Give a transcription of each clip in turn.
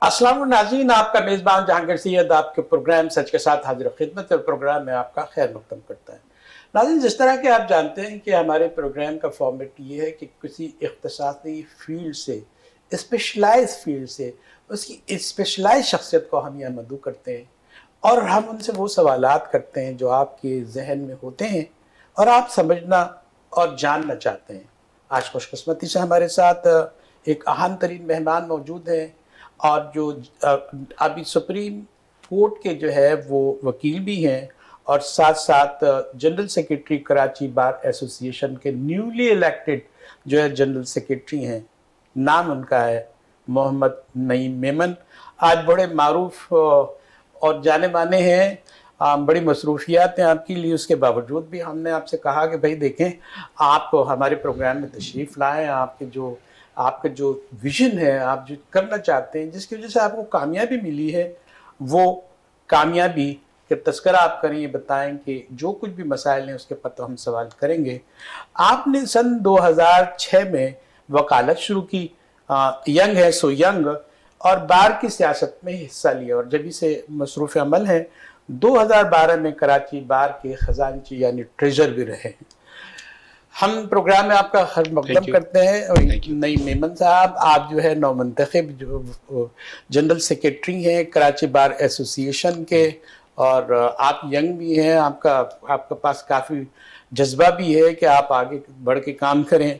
अस्सलाम वालेकुम नाज़रीन, आपका मेज़बान जहांगीर सैयद आपके प्रोग्राम सच के साथ हाजिर खिदमत और प्रोग्राम में आपका खैर मक़दम करता है। नाज़रीन, जिस तरह के आप जानते हैं कि हमारे प्रोग्राम का फॉर्मेट ये है कि किसी इख्तिसासी फील्ड से, स्पेशलाइज फील्ड से, उसकी स्पेशलाइज शख्सियत को हम यहाँ मदऊ करते हैं और हम उनसे वो सवालात करते हैं जो आपके जहन में होते हैं और आप समझना और जानना चाहते हैं। आज खुशकिस्मती से हमारे साथ एक अहम तरीन मेहमान मौजूद हैं और जो अभी सुप्रीम कोर्ट के जो है वो वकील भी हैं और साथ साथ general secretary Karachi bar association के न्यूली इलेक्टेड जो है जनरल सेक्रेटरी हैं। नाम उनका है मोहम्मद नईम मेमन। आज बड़े मारूफ और जाने माने हैं, बड़ी मसरूफियात हैं आपकी लिए, उसके बावजूद भी हमने आपसे कहा कि भाई देखें, आप हमारे प्रोग्राम में तशरीफ़ लाएँ। आपके जो विजन है, आप जो करना चाहते हैं, जिसकी वजह से आपको कामयाबी मिली है, वो कामयाबी के तस्करा आप करें, ये बताएं कि जो कुछ भी मसाइल हैं उसके पर तो हम सवाल करेंगे। आपने सन 2006 में वकालत शुरू की, यंग है सो यंग, और बार की सियासत में हिस्सा लिया और जब से मसरूफ़ अमल हैं। 2012 में कराची बार के खजानची यानी ट्रेजर भी रहे हैं। हम प्रोग्राम में आपका हर मकदम करते हैं। नईम मेमन साहब, आप जो है नौमंतखब जो जनरल सेक्रेटरी हैं कराची बार एसोसिएशन के, और आप यंग भी हैं, आपका पास काफ़ी जज्बा भी है कि आप आगे बढ़ के काम करें।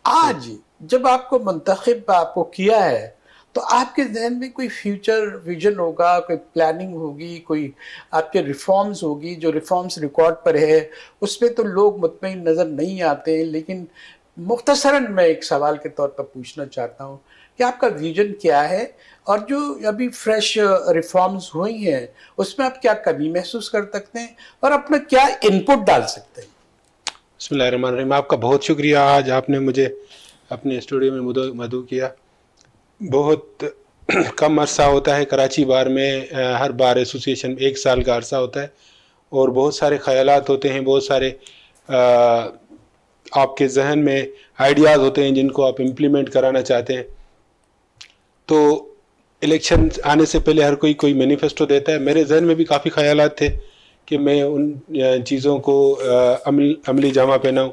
आज जब आपको मंतखब आपको किया है तो आपके जहन में कोई फ्यूचर विजन होगा, कोई प्लानिंग होगी, कोई आपके रिफॉर्म्स होगी। जो रिफॉर्म्स रिकॉर्ड पर है उस पर तो लोग मुतमईन नज़र नहीं आते हैं, लेकिन मुख्तसरन मैं एक सवाल के तौर पर पूछना चाहता हूँ कि आपका विजन क्या है और जो अभी फ्रेश रिफॉर्म्स हुई हैं उसमें आप क्या कमी महसूस कर सकते हैं और अपना क्या इनपुट डाल सकते हैं। बिस्मिल्लाहिर्रहमानिर्रहीम। आपका बहुत शुक्रिया, आज आपने मुझे अपने स्टूडियो में मदऊ किया। बहुत कम अरसा होता है कराची बार में, हर बार एसोसिएशन में 1 साल का अरसा होता है और बहुत सारे ख़यालात होते हैं, बहुत सारे आपके जहन में आइडियाज़ होते हैं जिनको आप इम्प्लीमेंट कराना चाहते हैं। तो इलेक्शन आने से पहले हर कोई मैनिफेस्टो देता है। मेरे जहन में भी काफ़ी ख़यालात थे कि मैं उन चीज़ों को अमली जामा पहनाऊँ।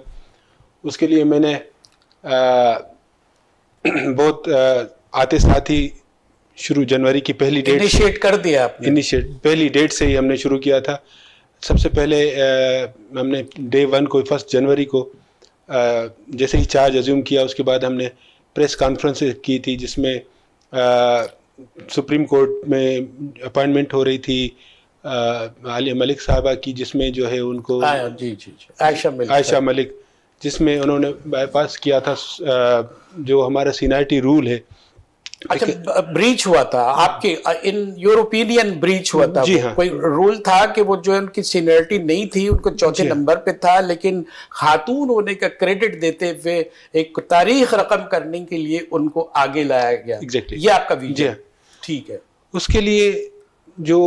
उसके लिए मैंने बहुत आते साथ ही शुरू जनवरी की पहली डेट इनिशिएट कर दिया आपने। पहली डेट से ही हमने शुरू किया था। सबसे पहले हमने डे 1 को 1 जनवरी को जैसे ही चार्ज अज्यूम किया, उसके बाद हमने प्रेस कॉन्फ्रेंस की थी जिसमें सुप्रीम कोर्ट में अपॉइंटमेंट हो रही थी आलिया मलिक साहबा की, जिसमें जो है उनको आयशा मलिक, जिसमें उन्होंने बाईपास किया था जो हमारा सीनियरिटी रूल है। अच्छा, ब्रीच हुआ था आपके, इन योर ओपिनियन ब्रीच हुआ था? जी हाँ। कोई रूल था कि वो जो उनकी सीनियरिटी नहीं थी, उनको चौथे नंबर पे था, लेकिन खातून होने का क्रेडिट देते हुए एक तारीख रकम करने के लिए उनको आगे लाया गया। एग्जैक्टली, ये आपका विजन? ठीक है। उसके लिए जो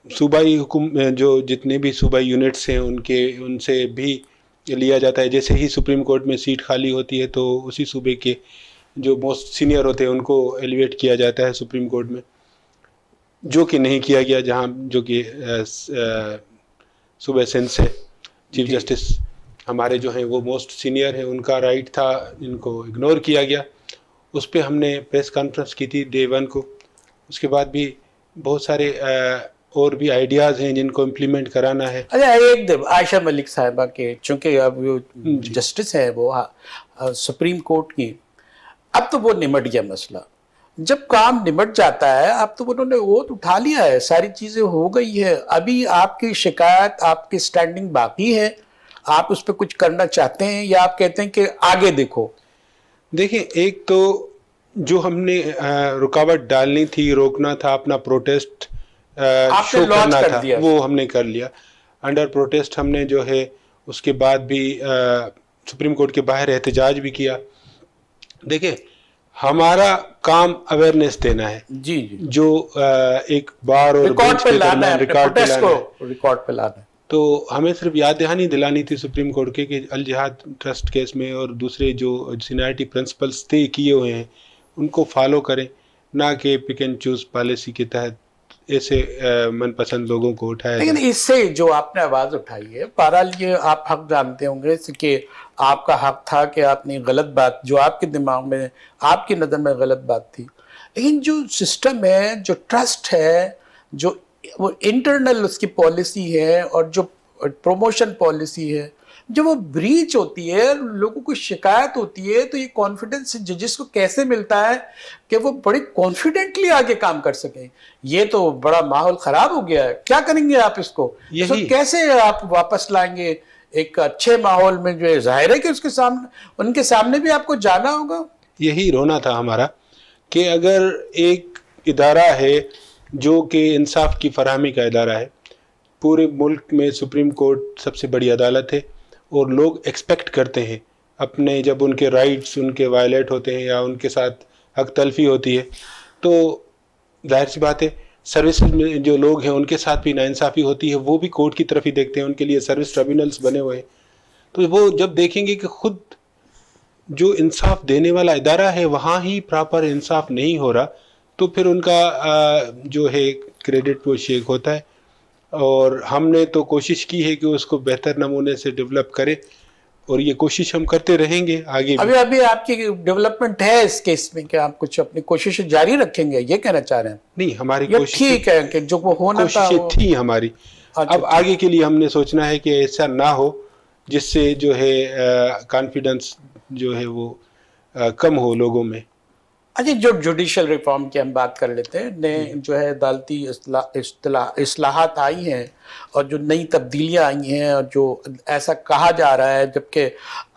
सूबाई हुकुम, जो जितने भी सूबाई यूनिट्स हैं उनसे भी लिया जाता है। जैसे ही सुप्रीम कोर्ट में सीट खाली होती है तो उसी सूबे के जो मोस्ट सीनियर होते हैं उनको एलिवेट किया जाता है सुप्रीम कोर्ट में, जो कि नहीं किया गया। जो कि सूबे सिंध से चीफ जस्टिस हमारे जो हैं वो मोस्ट सीनियर हैं, उनका राइट था, इनको इग्नोर किया गया। उस पर हमने प्रेस कॉन्फ्रेंस की थी डे 1 को। उसके बाद भी बहुत सारे और भी आइडियाज़ हैं जिनको इम्प्लीमेंट कराना है। अच्छा, एक दिन आयशा मलिक साहिबा के, चूँकि अब वो जस्टिस है वो सुप्रीम कोर्ट की, अब तो वो निमट गया मसला। जब काम निमट जाता है अब तो उन्होंने वोट उठा लिया है, सारी चीज़ें हो गई है। अभी आपकी शिकायत, आपकी स्टैंडिंग बाकी है, आप उस पर कुछ करना चाहते हैं या आप कहते हैं कि आगे देखो? देखिए, एक तो जो हमने रुकावट डालनी थी, रोकना था, अपना प्रोटेस्ट शो करना था, वो हमने कर लिया। अंडर प्रोटेस्ट हमने जो है उसके बाद भी सुप्रीम कोर्ट के बाहर एहतजाज भी किया। देखिए, हमारा काम अवेयरनेस देना है। जी जी। जो एक बार और रिकॉर्ड पे लाना है, रिकॉर्ड पे लाना है। तो हमें सिर्फ याद दहानी दिलानी थी सुप्रीम कोर्ट के कि अल जिहाद ट्रस्ट केस में और दूसरे जो सीनियरिटी प्रिंसिपल्स तय किए हुए हैं उनको फॉलो करें। ना कि पिक एंड चूज पॉलिसी के तहत ऐसे मनपसंद लोगों को उठाया। लेकिन इससे जो आपने आवाज उठाई है, बहरहाल ये आप हक जानते होंगे कि आपका हक था कि आपने गलत बात जो आपके दिमाग में, आपकी नज़र में गलत बात थी, लेकिन जो सिस्टम है, जो ट्रस्ट है, जो वो इंटरनल उसकी पॉलिसी है और जो प्रमोशन पॉलिसी है, जब वो ब्रीच होती है, लोगों को शिकायत होती है, तो ये कॉन्फिडेंस जजेस को कैसे मिलता है कि वो बड़े कॉन्फिडेंटली आगे काम कर सकें? ये तो बड़ा माहौल खराब हो गया है। क्या करेंगे आप इसको? तो कैसे आप वापस लाएंगे एक अच्छे माहौल में? जो है जाहिर है कि उसके सामने, उनके सामने भी आपको जाना होगा। यही रोना था हमारा कि अगर एक इदारा है जो कि इंसाफ की फराहमी का इदारा है, पूरे मुल्क में सुप्रीम कोर्ट सबसे बड़ी अदालत है, और लोग एक्सपेक्ट करते हैं अपने, जब उनके राइट्स उनके वायलेट होते हैं या उनके साथ हक तलफी होती है, तो जाहिर सी बात है सर्विसेज में जो लोग हैं उनके साथ भी नाइंसाफ़ी होती है, वो भी कोर्ट की तरफ ही देखते हैं, उनके लिए सर्विस ट्रिब्यूनल्स बने हुए हैं। तो वो जब देखेंगे कि खुद जो इंसाफ देने वाला इदारा है वहाँ ही प्रॉपर इंसाफ नहीं हो रहा, तो फिर उनका जो है क्रेडिट वो शेक होता है। और हमने तो कोशिश की है कि उसको बेहतर नमूने से डेवलप करें, और ये कोशिश हम करते रहेंगे आगे भी। अभी आपकी डेवलपमेंट है इस केस में, क्या आप कुछ अपनी कोशिशें जारी रखेंगे, ये कहना चाह रहे हैं? नहीं, हमारी कोशिश ठीक है कि जो वो होना था कोशिशें थी हमारी। अब आगे के लिए हमने सोचना है कि ऐसा ना हो जिससे जो है कॉन्फिडेंस जो है वो कम हो लोगों में। अच्छा, जो जुडिशल रिफॉर्म की हम बात कर लेते हैं, नए जो है अदालती इस्लाहात आई हैं और जो नई तब्दीलियां आई हैं, और जो ऐसा कहा जा रहा है, जबकि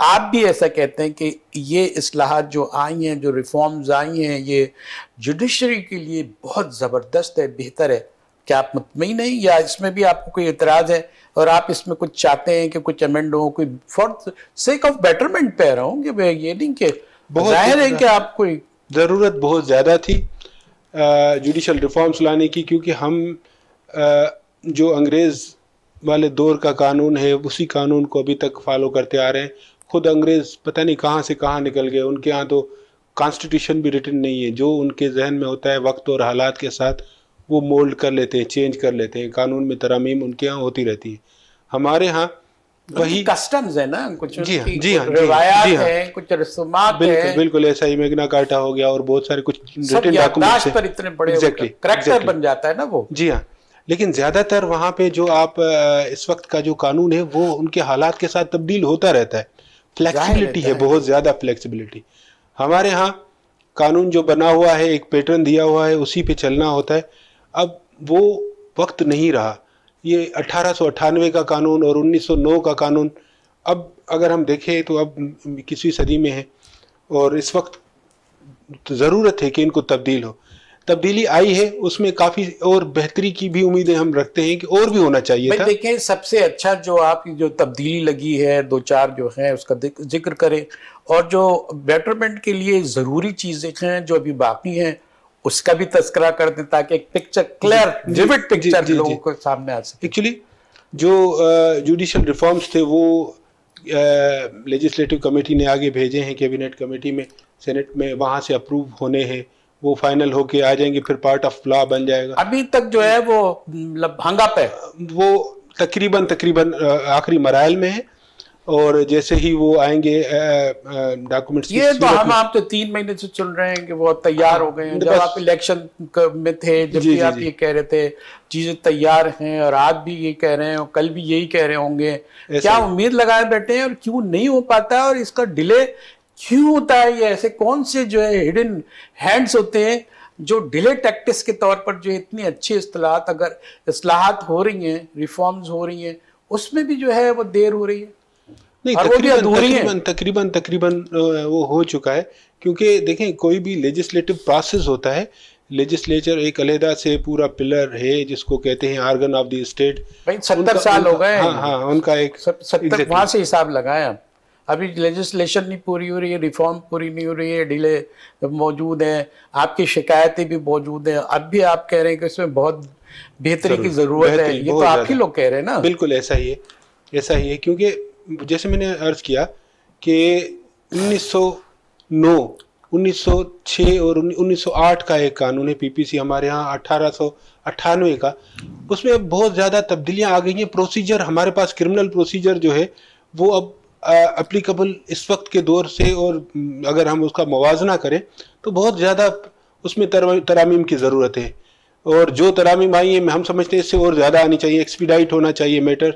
आप भी ऐसा कहते हैं कि ये इस्लाहात जो आई हैं, जो रिफॉर्म्स आई हैं, ये जुडिशरी के लिए बहुत ज़बरदस्त है, बेहतर है। क्या आप मुतमईन हैं, या इसमें भी आपको कोई एतराज़ है और आप इसमें कुछ चाहते हैं कि कुछ अमेंड हो, कोई फॉर सेक ऑफ बेटरमेंट पे रहा हूँ कि ये नहीं कि जाहिर है कि आप कोई ज़रूरत बहुत ज़्यादा थी जुडिशल रिफॉर्म्स लाने की, क्योंकि हम जो अंग्रेज़ वाले दौर का कानून है उसी कानून को अभी तक फॉलो करते आ रहे हैं। खुद अंग्रेज़ पता नहीं कहाँ से कहाँ निकल गए, उनके यहाँ तो कॉन्स्टिट्यूशन भी रिटन नहीं है, जो उनके जहन में होता है वक्त और हालात के साथ वो मोल्ड कर लेते हैं, चेंज कर लेते हैं, कानून में तरामीम उनके यहाँ होती रहती है। हमारे यहाँ वही कस्टम्स है ना, कुछ जी हाँ रिवायात है, कुछ रस्मात है। बिल्कुल ऐसा ही मैग्ना कार्टा हो गया और बहुत सारे कुछ रिटन डॉक्यूमेंट्स पर इतने बड़े करैक्टर बन जाता है ना वो। जी हाँ, लेकिन ज्यादातर वहाँ पे जो आप इस वक्त का जो कानून है वो उनके हालात के साथ तब्दील होता रहता है। फ्लेक्सिबिलिटी है, बहुत ज्यादा फ्लेक्सिबिलिटी। हमारे यहाँ कानून जो बना हुआ है, एक पैटर्न दिया हुआ है, उसी पे चलना होता है। अब वो वक्त नहीं रहा, ये 1898 का कानून और 1909 का कानून अब अगर हम देखें तो अब 21वीं सदी में है, और इस वक्त ज़रूरत है कि इनको तब्दील हो। तब्दीली आई है, उसमें काफ़ी और बेहतरी की भी उम्मीदें हम रखते हैं कि और भी होना चाहिए था। देखें, सबसे अच्छा जो आपकी जो तब्दीली लगी है, दो चार जो है उसका जिक्र करें, और जो बेटरमेंट के लिए ज़रूरी चीज़ें हैं जो अभी बाकी हैं उसका भी तस्करा कर दें, ताकि एक पिक्चर क्लियर विविड पिक्चर लोगों को सामने आ सके। एक्चुअली जो जुडिशल रिफॉर्म्स थे वो लेजिस्लेटिव कमेटी ने आगे भेजे हैं कैबिनेट कमेटी में, सेनेट में, वहाँ से अप्रूव होने हैं, वो फाइनल होके आ जाएंगे, फिर पार्ट ऑफ लॉ बन जाएगा। अभी तक जो है वो हंगा पे, वो तकरीबन आखिरी मराइल में है, और जैसे ही वो आएंगे डॉक्यूमेंट्स, ये तो आप तो 3 महीने से सुन रहे हैं कि वो तैयार हो गए हैं। जब आप इलेक्शन में थे, जब भी आप ये कह रहे थे चीजें तैयार हैं, और आज भी ये कह रहे हैं और कल भी यही कह रहे होंगे, क्या उम्मीद लगाए बैठे हैं और क्यों नहीं हो पाता, और इसका डिले क्यों होता है? ये ऐसे कौन से जो है हिडन हैंड्स होते हैं जो डिले टैक्टिक्स के तौर पर जो इतनी अच्छी इस्लाहात हो रही हैं, रिफॉर्म्स हो रही हैं, उसमें भी जो है वो देर हो रही है? नहीं, तकरीबन वो हो चुका है, क्योंकि देखें कोई भी लेजिस्लेटिव प्रोसेस होता है, लेजिस्लेचर एक अलहदा से पूरा पिलर है जिसको कहते हैं आर्गन ऑफ द स्टेट। 70 साल हो गए। हाँ, उनका एक 70 वहां से हिसाब लगाया। अभी लेजिस्लेशन नहीं पूरी हो रही है, रिफॉर्म पूरी नहीं हो रही है, डिले मौजूद है, आपकी शिकायतें भी मौजूद हैं। अब भी आप कह रहे हैं कि इसमें बहुत बेहतरी की जरूरत है, ये तो आप ही लोग कह रहे हैं ना। बिल्कुल ऐसा ही है, क्योंकि जैसे मैंने अर्ज किया कि 1909 1906 और 1908 का एक कानून है पीपीसी, हमारे यहाँ 1898 का, उसमें बहुत ज़्यादा तब्दीलियाँ आ गई हैं। प्रोसीजर हमारे पास, क्रिमिनल प्रोसीजर जो है वो अब एप्लीकेबल इस वक्त के दौर से, और अगर हम उसका मुवाजना करें तो बहुत ज़्यादा उसमें तरामीम की ज़रूरत है। और जो तरामीम आई है हम समझते हैं इससे और ज़्यादा आनी चाहिए, एक्सपीडाइट होना चाहिए मैटर।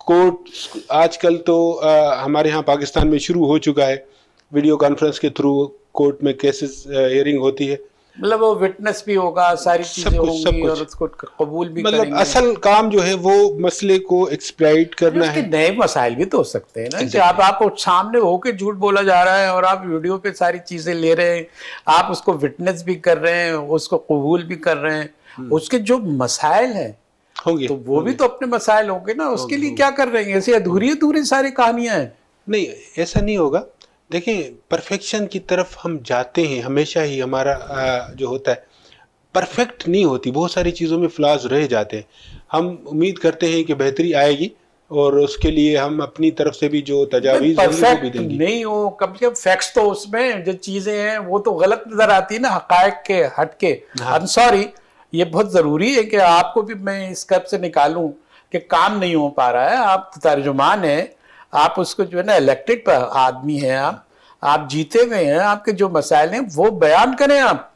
कोर्ट आजकल तो हमारे यहाँ पाकिस्तान में शुरू हो चुका है, वीडियो कॉन्फ्रेंस के थ्रू कोर्ट में केसेस हियरिंग होती है, मतलब वो विटनेस भी होगा, सारी चीजें होंगी और उसको कबूल भी मतलब करेंगे। असल काम जो है वो मसले को एक्सप्लाइट करना है। नए मसाइल भी तो हो सकते हैं ना कि आपको सामने होके झूठ बोला जा रहा है और आप वीडियो पे सारी चीजें ले रहे हैं, आप उसको विटनेस भी कर रहे हैं, उसको कबूल भी कर रहे हैं, उसके जो मसाइल हैं होंगे तो वो भी तो अपने मसाइल होंगे ना, उसके लिए क्या कर रहे हैं? ऐसे अधूरी सारी कहानियां हैं। नहीं, ऐसा नहीं होगा। देखें, परफेक्शन की तरफ हम जाते हैं हमेशा ही, हमारा जो होता है परफेक्ट नहीं होती, बहुत सारी चीज़ों में फ्लॉज रह जाते हैं। हम उम्मीद करते हैं कि बेहतरी आएगी और उसके लिए हम अपनी तरफ से भी जो तजावीज़ वो भी देंगे। नहीं हो, कम से कम फैक्ट्स तो उसमें जो चीज़ें हैं वो तो गलत नज़र आती है ना, हक़ाइक़ के हट के। आई एम सॉरी, ये बहुत ज़रूरी है कि आपको भी मैं इस कब से निकालूं कि काम नहीं हो पा रहा है। आप तर्जुमान हैं, आप उसको जो है ना इलेक्टेड आदमी हैं, आप जीते हुए हैं, आपके जो मसाइल हैं वो बयान करें आप।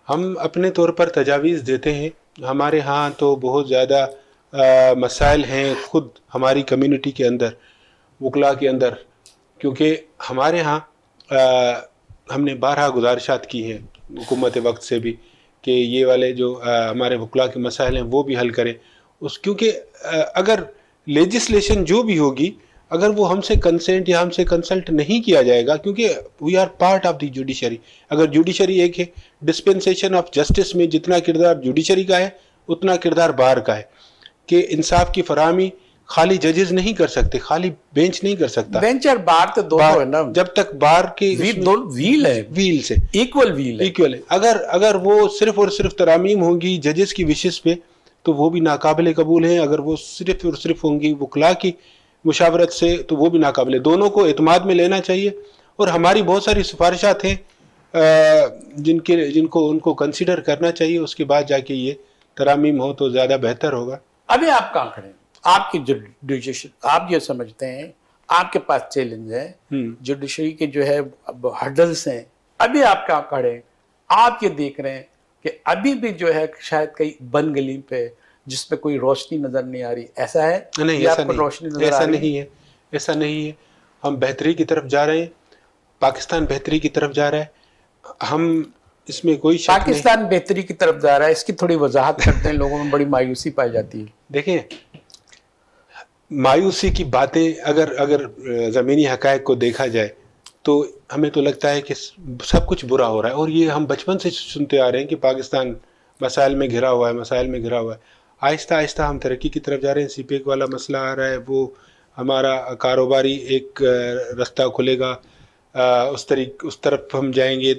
हम अपने तौर पर तजावीज़ देते हैं। हमारे यहाँ तो बहुत ज़्यादा मसाइल हैं खुद हमारी कम्युनिटी के अंदर, वकला के अंदर, क्योंकि हमारे यहाँ हमने 12 गुजारिशात की हैं हुकूमत वक्त से भी कि ये वाले जो हमारे वकला के मसाइल हैं वो भी हल करें। क्योंकि अगर लेजिस्लेशन जो भी होगी, अगर वो हमसे कंसेंट या हमसे कंसल्ट नहीं किया जाएगा, क्योंकि we are part of the judiciary. अगर जुडिशरी एक है, डिस्पेंसेशन ऑफ जस्टिस में जितना किरदार जुडिशरी का है उतना किरदार बार का है कि इंसाफ की फराहमी खाली जजेस नहीं कर सकते, खाली बेंच नहीं कर सकता। बेंच और बार तो दोनों है ना, जब तक बार के व्हील है, व्हील से इक्वल व्हील है। अगर वो सिर्फ और सिर्फ तरामीम होंगी जजेस की विशेष पे तो वो भी नाकाबिले कबूल हैं। अगर वो सिर्फ और सिर्फ होंगी वकला की मुशावरत से तो वो भी नाकाबिले। दोनों को एतमाद में लेना चाहिए। और हमारी बहुत सारी सिफारिशात हैं जिनको उनको कंसिडर करना चाहिए, उसके बाद जाके ये तरामीम हो तो ज़्यादा बेहतर होगा। अभी आप कहाँ खड़े हैं? आपकी जुडिशरी, आप ये समझते हैं आपके पास चैलेंज है, जुडिशरी के जो है हर्डल्स हैं, अभी आप कहाँ खड़े हैं? आप ये देख रहे हैं कि अभी भी जो है शायद कहीं बन गली पे जिसपे कोई रोशनी नजर नहीं आ रही, ऐसा है? नहीं, ऐसा नहीं, रोशनी नजर ऐसा नहीं है, ऐसा नहीं है। हम बेहतरी की तरफ जा रहे हैं, पाकिस्तान बेहतरी की तरफ जा रहा है, हम इसमें कोई शक नहीं। पाकिस्तान बेहतरी की तरफ जा रहा है, इसकी थोड़ी वजाहत करते हैं, लोगों में बड़ी मायूसी पाई जाती है। देखें, मायूसी की बातें अगर ज़मीनी हक़ाइक़ को देखा जाए तो हमें तो लगता है कि सब कुछ बुरा हो रहा है। और ये हम बचपन से सुनते आ रहे हैं कि पाकिस्तान मसाइल में घिरा हुआ है, मसाइल में घिरा हुआ है। आहिस्ता आहिस्ता हम तरक्की की तरफ जा रहे हैं। सीपेक वाला मसला आ रहा है, वो हमारा कारोबारी एक रास्ता खुलेगा, उस तरफ हम जाएंगे।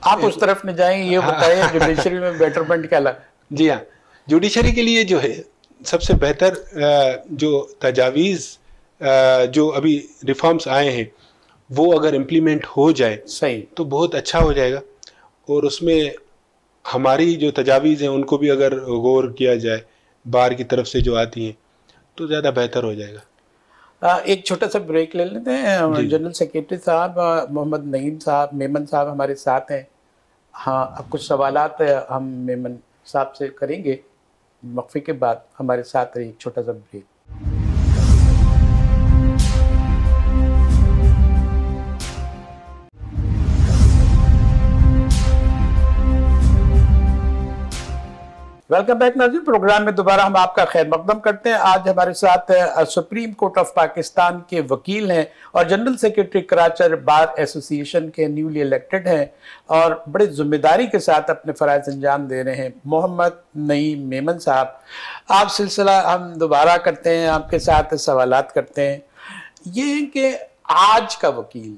आप उस तरफ में जाएंगे, ये बताइए जुडिशरी में बेटरमेंट क्या लगा? जी हाँ, जुडिशरी के लिए जो है सबसे बेहतर जो तजावीज़ जो अभी रिफॉर्म्स आए हैं वो अगर इम्प्लीमेंट हो जाए सही तो बहुत अच्छा हो जाएगा। और उसमें हमारी जो तजावीज़ हैं उनको भी अगर गौर किया जाए बार की तरफ से जो आती हैं तो ज़्यादा बेहतर हो जाएगा। एक छोटा सा ब्रेक ले लेते हैं। जनरल सेक्रेटरी साहब मोहम्मद नईम साहब, मेमन साहब हमारे साथ हैं। हाँ, अब कुछ सवालात हम मेमन साहब से करेंगे। वक्फे के बाद हमारे साथ रही, एक छोटा सा ब्रेक। वेलकम बैक नाज़रीन, प्रोग्राम में दोबारा हम आपका खैर मकदम करते हैं। आज हमारे साथ सुप्रीम कोर्ट ऑफ पाकिस्तान के वकील हैं और general secretary Karachi bar association के न्यूली इलेक्टेड हैं और बड़े जिम्मेदारी के साथ अपने फ़राइज़ अंजाम दे रहे हैं, मोहम्मद नईम मेमन साहब। आप सिलसिला हम दोबारा करते हैं, आपके साथ सवालात करते हैं। ये कि आज का वकील,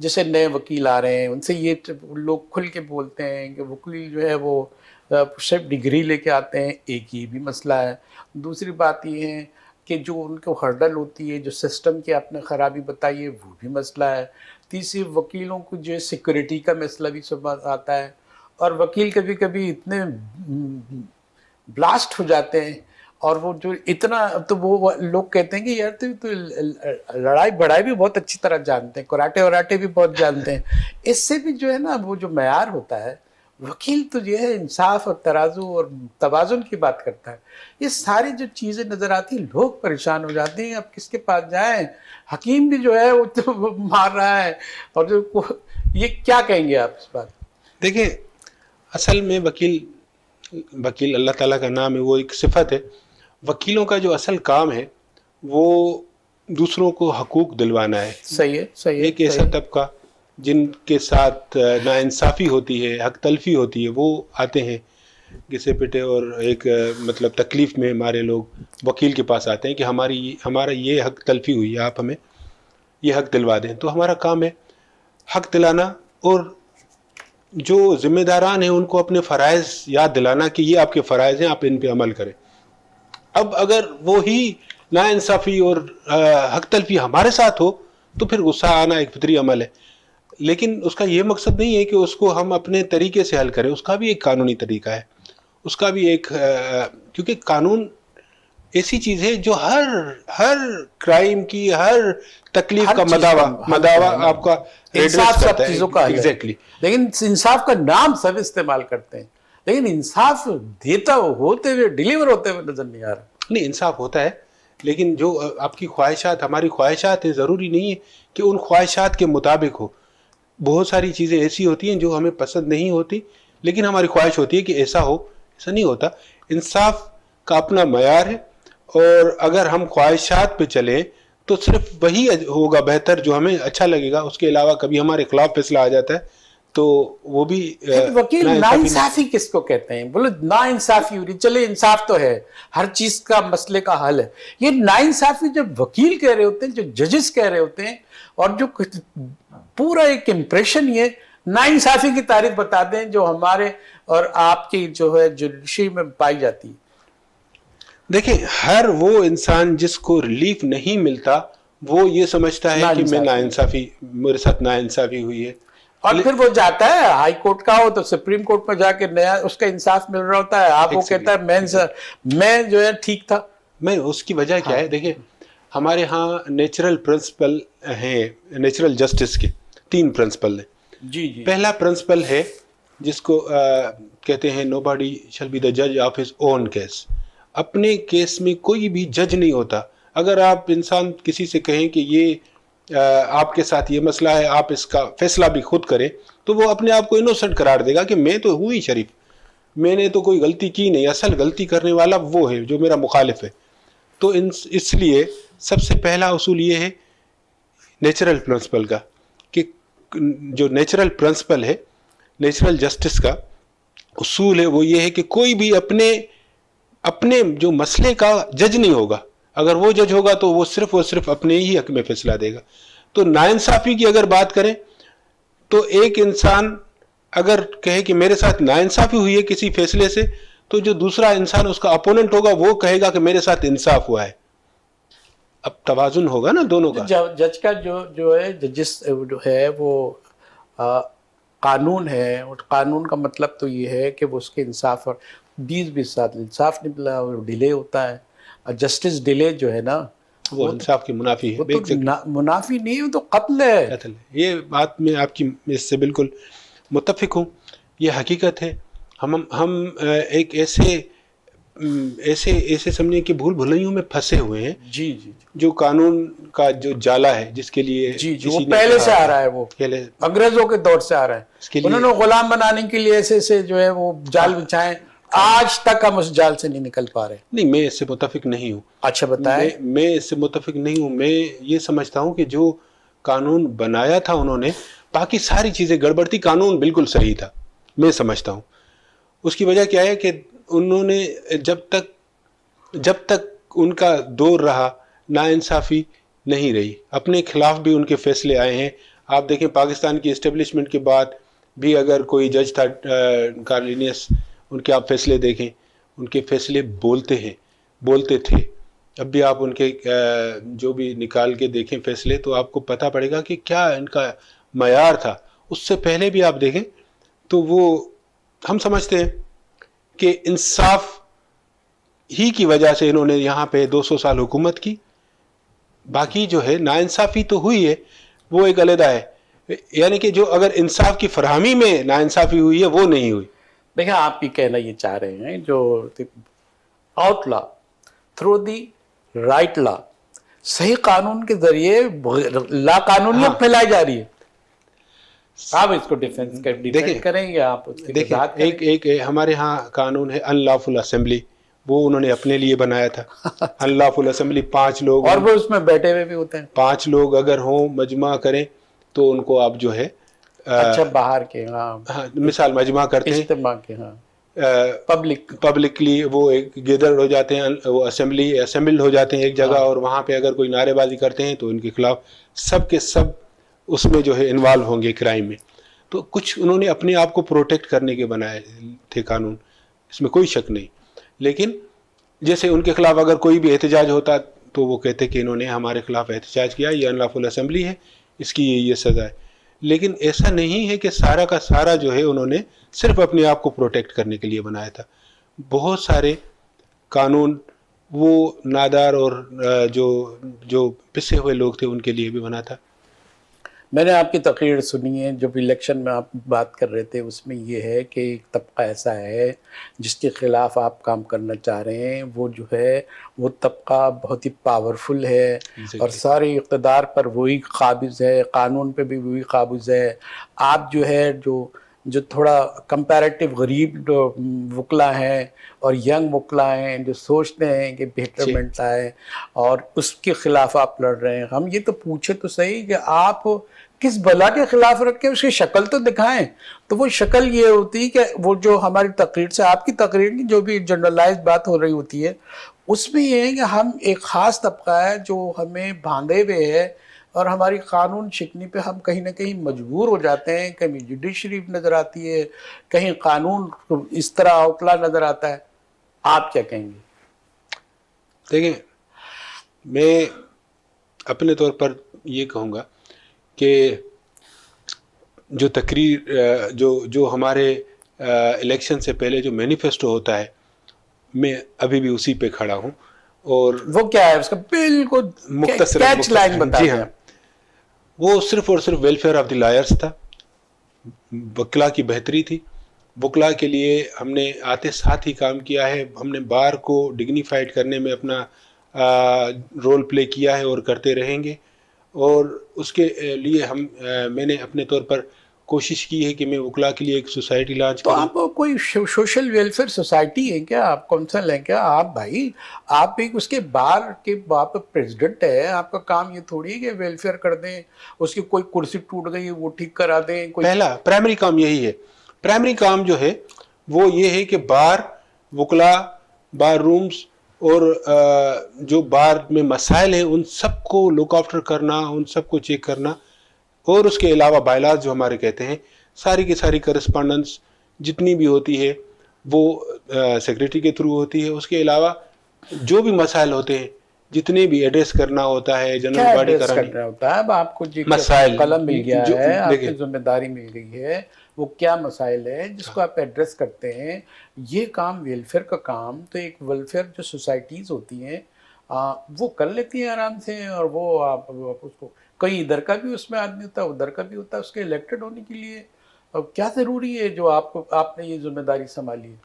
जैसे नए वकील आ रहे हैं, उनसे ये लोग खुल के बोलते हैं कि वकील जो है वो सिर्फ डिग्री लेके आते हैं, एक ये भी मसला है। दूसरी बात ये है कि जो उनको हर्डल होती है, जो सिस्टम की आपने ख़राबी बताई है, वो भी मसला है। तीसरी वकीलों को जो है सिक्योरिटी का मसला भी सब आता है, और वकील कभी कभी इतने ब्लास्ट हो जाते हैं, और वो जो इतना, तो वो लोग कहते हैं कि यार तो लड़ाई बढ़ाई भी बहुत अच्छी तरह जानते हैं, कराटे वराटे भी बहुत जानते हैं। इससे भी जो है ना वो जो मयार होता है, वकील तो जो है इंसाफ और तराजू और तवाजुन की बात करता है। ये सारी जो चीज़ें नज़र आती हैं, लोग परेशान हो जाते हैं, अब किसके पास जाएं। हकीम भी जो है वो तो मार रहा है, और जो ये क्या कहेंगे आप इस बात? देखिए, असल में वकील अल्लाह ताला का नाम है, वो एक सिफत है। वकीलों का जो असल काम है वो दूसरों को हकूक दिलवाना है। सही है, सही है। एक ऐसा तबका जिनके साथ नाइंसाफ़ी होती है, हक तलफी होती है, वो आते हैं घिसे पिटे और एक मतलब तकलीफ़ में हमारे लोग वकील के पास आते हैं कि हमारा ये हक तलफी हुई है, आप हमें ये हक दिलवा दें। तो हमारा काम है हक दिलाना, और जो ज़िम्मेदारान हैं उनको अपने फ़राइज़ याद दिलाना कि ये आपके फ़राइज़ हैं, आप इन पे अमल करें। अब अगर वो ही नाइंसाफ़ी और हक तलफी हमारे साथ हो तो फिर गुस्सा आना एक फितरी अमल है, लेकिन उसका ये मकसद नहीं है कि उसको हम अपने तरीके से हल करें। उसका भी एक कानूनी तरीका है, उसका भी एक क्योंकि कानून ऐसी चीज़ है जो हर क्राइम की, हर तकलीफ का मदावा आपका इंसाफ सब चीज़ों का एग्जैक्टली। लेकिन इंसाफ का नाम सब इस्तेमाल करते हैं, लेकिन इंसाफ देता होते हुए, डिलीवर होते हुए नजर नहीं आ रहा। नहीं, इंसाफ होता है, लेकिन जो आपकी ख्वाहिशात, हमारी ख्वाहिशात है, ज़रूरी नहीं है कि उन ख्वाहिशात के मुताबिक हो। बहुत सारी चीज़ें ऐसी होती हैं जो हमें पसंद नहीं होती, लेकिन हमारी ख्वाहिश होती है कि ऐसा हो, ऐसा नहीं होता। इंसाफ का अपना मयार है, और अगर हम ख्वाहिशात पे चलें तो सिर्फ वही होगा बेहतर जो हमें अच्छा लगेगा। उसके अलावा कभी हमारे खिलाफ फैसला आ जाता है तो वो भी वकील नाइंसाफी किसको कहते हैं? बोलो नाइंसाफी हो रही, चले इंसाफ तो है, हर चीज का मसले का हल है। ये नाइंसाफी जब वकील कह रहे होते हैं, जो जजेस कह रहे होते हैं, और जो पूरा एक इंप्रेशन ये नाइंसाफी की तारीफ बताते हैं जो हमारे और आपकी जो है जुडिशरी में पाई जाती है। देखिए, हर वो इंसान जिसको रिलीफ नहीं मिलता वो ये समझता है कि मैं नाइंसाफी, मेरे साथ नाइंसाफी हुई है, और फिर वो जाता है हाई कोर्ट का हो तो सुप्रीम कोर्ट में जाके नया उसका इंसाफ मिल रहा होता है। आप वो कहता है मैं जो है ठीक था। मैं उसकी वजह क्या है? देखिए, हमारे यहाँ नेचुरल प्रिंसिपल हैं, नेचुरल जस्टिस के 3 प्रिंसिपल हैं। जी जी। पहला प्रिंसिपल है जिसको कहते हैं नोबडी शैल बी द जज ऑफ हिज ओन केस। अपने केस में कोई भी जज नहीं होता। अगर आप इंसान किसी से कहें कि ये आपके साथ ये मसला है, आप इसका फैसला भी खुद करें, तो वो अपने आप को इनोसेंट करार देगा कि मैं तो हूँ ही शरीफ, मैंने तो कोई गलती की नहीं। असल गलती करने वाला वो है जो मेरा मुखालिफ है। तो इसलिए सबसे पहला उसूल ये है नेचुरल प्रिंसिपल का, कि जो नेचुरल प्रिंसिपल है, नेचुरल जस्टिस का उसूल है, वो ये है कि कोई भी अपने जो मसले का जज नहीं होगा। अगर वो जज होगा तो वो सिर्फ अपने ही हक में फैसला देगा। तो नाइंसाफी की अगर बात करें तो एक इंसान अगर कहे कि मेरे साथ नाइंसाफी हुई है किसी फैसले से, तो जो दूसरा इंसान उसका अपोनेंट होगा वो कहेगा कि मेरे साथ इंसाफ हुआ है। अब तवाजुन होगा ना दोनों का। जज का जो है, जजिस जो है वो कानून है, और कानून का मतलब तो ये है कि वो उसके इंसाफ, और 20-20 साल इंसाफ नहीं मिला और डिले होता है। और जस्टिस डिले जो है ना वो इंसाफ की मुनाफी है। वो तो मुनाफी नहीं, वो तो कत्ल है। ये बात मैं आपकी इससे बिल्कुल मुत्तफिक हूँ, ये हकीकत है। हम एक ऐसे समझे कि भूल भुलैयों में फंसे हुए हैं। जी जी। जो कानून का जो जाला है जिसके लिए जी जी, वो पहले से आ रहा है, वो पहले अंग्रेजों के दौर से आ रहा है। उन्होंने गुलाम बनाने के लिए ऐसे जो है वो जाल बिछाए, आज तक हम उस जाल से नहीं निकल पा रहे। नहीं, मैं इससे मुत्तफिक नहीं हूँ। अच्छा बताएं। मैं इससे मुत्तफिक नहीं हूँ। मैं ये समझता हूँ कि जो कानून बनाया था उन्होंने, बाकी सारी चीज़ें गड़बड़ थी, कानून बिल्कुल सही था, मैं समझता हूँ। उसकी वजह क्या है कि उन्होंने जब तक उनका दौर रहा, नाइंसाफ़ी नहीं रही, अपने खिलाफ भी उनके फैसले आए हैं। आप देखें, पाकिस्तान की इस्टेब्लिशमेंट के बाद भी अगर कोई जज था कार्लिनियस, उनके आप फैसले देखें, उनके फैसले बोलते थे। अब भी आप उनके जो भी निकाल के देखें फैसले, तो आपको पता पड़ेगा कि क्या इनका मयार था, उससे पहले भी आप देखें तो वो हम समझते हैं कि इंसाफ ही की वजह से इन्होंने यहाँ पे 200 साल हुकूमत की। बाकी जो है नाइंसाफ़ी तो हुई है, वो एक अलग है, यानी कि जो अगर इंसाफ की फरहमी में नाइंसाफ़ी हुई है वो नहीं हुई। देखिए आप ये कहना ये चाह रहे हैं जो out law through the right law, सही कानून के जरिए ला कानूनियत फैलाई जा रही है। आप इसको डिफेंड करेंगे, आप देखिए एक हमारे यहाँ कानून है अनलॉफुल असेंबली, वो उन्होंने अपने लिए बनाया था। अनलॉफुल असेंबली 5 लोग, और वो उसमें बैठे हुए भी होते हैं। 5 लोग अगर हों मजमा करें तो उनको आप जो है अच्छा बाहर के, हाँ मिसाल मजमा करते हैं, पब्लिकली वो एक गैदर हो जाते हैं, वो असेंबल्ड हो जाते हैं एक जगह, और वहाँ पे अगर कोई नारेबाजी करते हैं तो उनके खिलाफ सब के सब उसमें जो है इन्वॉल्व होंगे क्राइम में। तो कुछ उन्होंने अपने आप को प्रोटेक्ट करने के बनाए थे कानून, इसमें कोई शक नहीं। लेकिन जैसे उनके खिलाफ अगर कोई भी एहतजाज होता तो वो कहते कि इन्होंने हमारे खिलाफ एहतजाज किया, ये अनलॉफुल असेंबली है, इसकी ये सज़ा है। लेकिन ऐसा नहीं है कि सारा का सारा जो है उन्होंने सिर्फ अपने आप को प्रोटेक्ट करने के लिए बनाया था। बहुत सारे कानून वो नादार और जो पिसे हुए लोग थे उनके लिए भी बना था। मैंने आपकी तकरीर सुनी है, जब इलेक्शन में आप बात कर रहे थे उसमें ये है कि एक तबका ऐसा है जिसके ख़िलाफ़ आप काम करना चाह रहे हैं, वो जो है वो तबका बहुत ही पावरफुल है और सारे इक़्तिदार पर वही काबिज़ है, कानून पे भी वही काबिज़ है। आप जो है जो थोड़ा कंपैरेटिव गरीब वकला हैं और यंग वकला हैं जो सोचते हैं कि बेहतरमेंट आए और उसके ख़िलाफ़ आप लड़ रहे हैं। हम ये तो पूछे तो सही कि आप किस बला के खिलाफ रखें, उसकी शक्ल तो दिखाएं। तो वो शक्ल ये होती है कि वो जो हमारी तकरीर से आपकी तकरीर की जो भी जनरलाइज बात हो रही होती है उसमें ये है कि हम एक ख़ास तबका है जो हमें बांधे हुए है और हमारी कानून शिकनी पे हम कहीं ना कहीं मजबूर हो जाते हैं। कहीं जुडिशरी नज़र आती है, कहीं कानून इस तरह अवतला नज़र आता है। आप क्या कहेंगे? देखिए मैं अपने तौर पर ये कहूँगा कि जो तकरीर जो हमारे इलेक्शन से पहले जो मैनिफेस्टो होता है, मैं अभी भी उसी पे खड़ा हूँ। और वो क्या है उसका बिल्कुल कैच लाइन बता। जी हाँ, वो सिर्फ और सिर्फ वेलफेयर ऑफ द लॉयर्स था, वकला की बेहतरी थी। वकला के लिए हमने आते साथ ही काम किया है, हमने बार को डिग्निफाइड करने में अपना रोल प्ले किया है और करते रहेंगे। और उसके लिए मैंने अपने तौर पर कोशिश की है कि मैं वकला के लिए एक सोसाइटी लॉन्च करूं। तो आप कोई सोशल वेलफेयर सोसाइटी है क्या? आप काउंसिल हैं क्या? आप भाई आप एक उसके बार के आप प्रेसिडेंट है, आपका काम ये थोड़ी है कि वेलफेयर कर दें, उसकी कोई कुर्सी टूट गई वो ठीक करा दें। कोई पहला प्राइमरी काम यही है। प्राइमरी काम जो है वो ये है कि बार, वकला, बार रूम्स और जो बार में मसाइल हैं उन सबको लुक आफ्टर करना, उन सबको चेक करना। और उसके अलावा बायलाज जो हमारे कहते हैं, सारी की सारी करस्पॉन्डेंस जितनी भी होती है वो सेक्रेटरी के थ्रू होती है। उसके अलावा जो भी मसाइल होते हैं, जितने भी एड्रेस करना होता है, जनरल बॉडी करना होता है। अब आपको मसाइल कलम मिल गया है, आपकी जिम्मेदारी मिल गई है, वो क्या मसाइल है जिसको आप एड्रेस करते हैं। ये काम वेलफेयर का काम तो एक वेलफेयर जो सोसाइटीज़ होती हैं वो कर लेती हैं आराम से। और वो आप उसको कहीं इधर का भी उसमें आदमी होता है, उधर का भी होता है, उसके इलेक्टेड होने के लिए अब क्या ज़रूरी है जो आपने ये जिम्मेदारी संभाली है?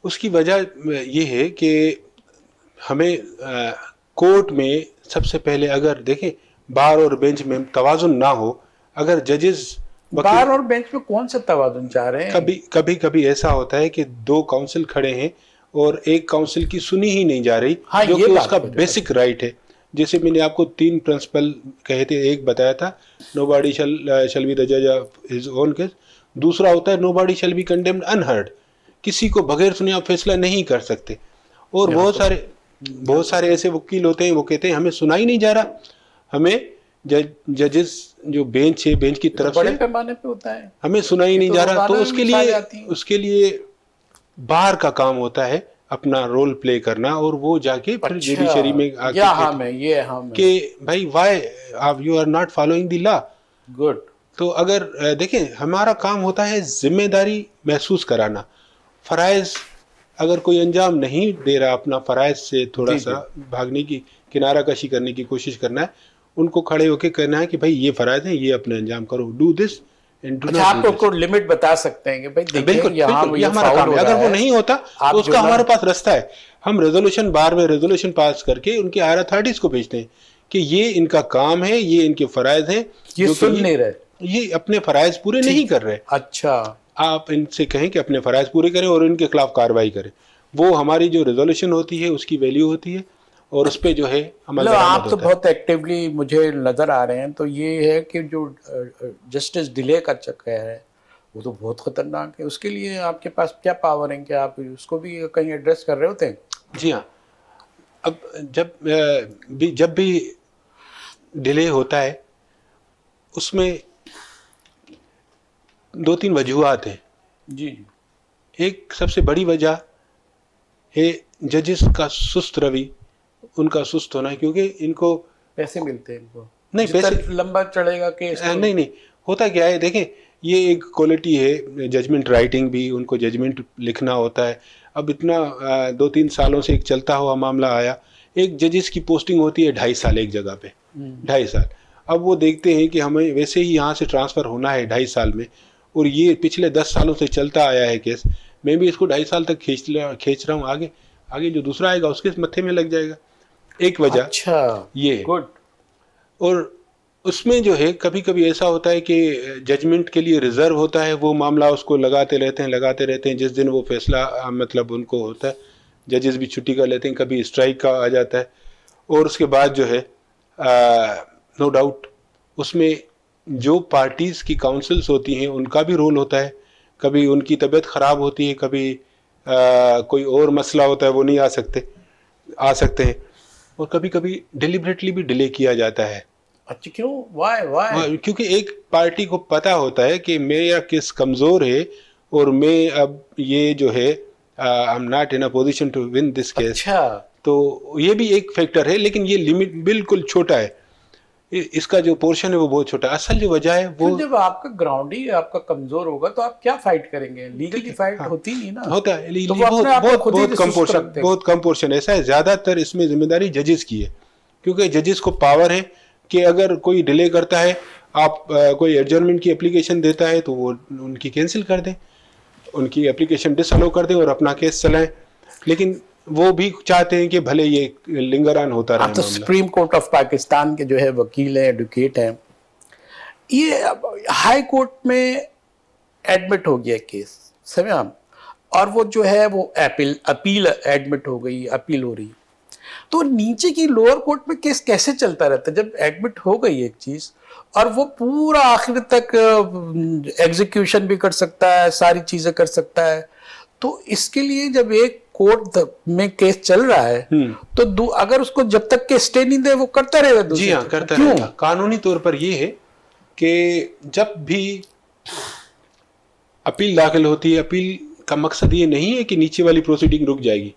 उसकी वजह ये है कि हमें कोर्ट में सबसे पहले अगर देखें बार और बेंच में तवाज़ुन ना हो, अगर जजेस बार और बेंच में कौन सा तवाज़ुन चाह रहे हैं? कभी ऐसा होता है कि 2 काउंसिल खड़े हैं और एक काउंसिल की सुनी ही नहीं जा रही, हाँ, जो कि उसका बेसिक राइट है। जैसे मैंने आपको 3 प्रिंसिपल कहे थे, एक बताया था नोबॉडी शैल बी द जज ऑफ हिज ओन केस, दूसरा होता है nobody shall be condemned unheard, किसी को बगैर सुने आप फैसला नहीं कर सकते। और बहुत सारे ऐसे वकील होते हैं वो कहते हैं हमें सुना ही नहीं जा रहा, हमें जजेस जो बेंच है, बेंच की तरफ बड़े पैमाने पे होता है, हमें सुना ही नहीं जा रहा। तो उसके लिए बाहर का काम होता है अपना रोल प्ले करना और वो जाके फिर जुडिशरी में आके ये कि भाई why you are not following the law, good. तो अगर देखें, हमारा काम होता है जिम्मेदारी महसूस कराना। फ़राइज़ अगर कोई अंजाम नहीं दे रहा अपना, फ़राइज़ से थोड़ा सा भागने की, किनारा कशी करने की कोशिश करना है, उनको खड़े होकर कहना है कि भाई ये फ़राइज़ हैं, ये अपने अंजाम करो, do this and do not. आप उनको लिमिट बता सकते हैं कि भाई देखिए, बिल्कुल बिल्कुल, ये हमारा काम है। अगर वो नहीं होता तो उसका हमारे पास रास्ता है। हम रेजोल्यूशन बार में रेजोल्यूशन पास करके उनके हायर अथॉरिटीज को भेजते हैं कि ये इनका काम है, ये इनके फ़राइज़ हैं, ये सुन नहीं रहे, ये अपने फ़राइज़ पूरे नहीं कर रहे। अच्छा, आप इनसे कहें कि अपने फ़राइज़ पूरे करें और इनके खिलाफ कार्रवाई करें। वो हमारी जो रेजोल्यूशन होती है उसकी वैल्यू होती है और उस पर जो है अमल दरामद होता है। आप तो बहुत एक्टिवली मुझे नज़र आ रहे हैं। तो ये है कि जो जस्टिस डिले का चक्कर है वो तो बहुत ख़तरनाक है। उसके लिए आपके पास क्या पावर है कि आप उसको भी कहीं एड्रेस कर रहे होते हैं? जी हाँ। अब जब भी डिले होता है उसमें 2-3 वजूहात हैं। जी। एक सबसे बड़ी वजह है जजेस का सुस्त रवि, उनका सुस्त होना है, क्योंकि इनको पैसे मिलते हैं। इनको नहीं, पैसे लंबा चढ़ेगा केस तो... नहीं, होता क्या है, देखें, ये एक क्वालिटी है जजमेंट राइटिंग भी, उनको जजमेंट लिखना होता है। अब इतना 2-3 सालों से एक चलता हुआ मामला आया, एक जजेस की पोस्टिंग होती है 2.5 साल एक जगह पे, 2.5 साल। अब वो देखते हैं कि हमें वैसे ही यहाँ से ट्रांसफ़र होना है 2.5 साल में, और ये पिछले 10 सालों से चलता आया है केस, मैं भी इसको 2.5 साल तक खींच रहा हूँ, आगे जो दूसरा आएगा उसके मत्थे में लग जाएगा। एक वजह अच्छा, ये। गुड। और उसमें जो है कभी कभी ऐसा होता है कि जजमेंट के लिए रिजर्व होता है, वो मामला उसको लगाते रहते हैं। जिस दिन वो फैसला मतलब उनको होता है, जजेस भी छुट्टी कर लेते हैं, कभी स्ट्राइक का आ जाता है। और उसके बाद जो है नो डाउट उसमें जो पार्टीज़ की काउंसिल्स होती हैं उनका भी रोल होता है। कभी उनकी तबीयत ख़राब होती है, कभी कोई और मसला होता है, वो नहीं आ सकते हैं, और कभी कभी डिलिबरेटली भी डिले किया जाता है। अच्छा, क्यों? वाई? क्योंकि एक पार्टी को पता होता है कि मेरा केस कमज़ोर है और मैं अब ये जो है I am not in a position to win this case. अच्छा, तो ये भी एक फैक्टर है, लेकिन ये लिमिट बिल्कुल छोटा है, इसका जो पोर्शन है वो बहुत छोटा है। असल जो वजह है वो, जब आपका ग्राउंड ही आपका कमजोर होगा तो आप क्या फाइट करेंगे? लीगली फाइट होती नहीं ना। होता है तो बहुत कम पोर्शन ऐसा है। ज्यादातर इसमें जिम्मेदारी जजेस की है, क्योंकि जजेस को पावर है कि अगर कोई डिले करता है, आप कोई एडजर्नमेंट की एप्लीकेशन देता है तो वो उनकी कैंसिल कर दें, उनकी एप्लीकेशन डिसअलाउ कर दें और अपना केस चलाएं। लेकिन वो भी चाहते हैं कि भले ये लिंगर ऑन होता रहे। तो सुप्रीम कोर्ट ऑफ पाकिस्तान के जो है वकील हैं, एडवोकेट हैं, ये हाई कोर्ट में एडमिट हो गया केस, समझे आप, और वो जो है वो अपील एडमिट हो गई, अपील हो रही। तो नीचे की लोअर कोर्ट में केस कैसे चलता रहता है जब एडमिट हो गई एक चीज, और वो पूरा आखिर तक एग्जीक्यूशन भी कर सकता है, सारी चीजें कर सकता है। तो इसके लिए जब एक कोर्ट में केस चल रहा है तो अगर उसको जब तक के स्टे नहीं दे वो करता रहेगा। जी हाँ, करता रहेगा। कानूनी तौर पर ये है कि जब भी अपील दाखिल होती है, अपील का मकसद ये नहीं है कि नीचे वाली प्रोसीडिंग रुक जाएगी।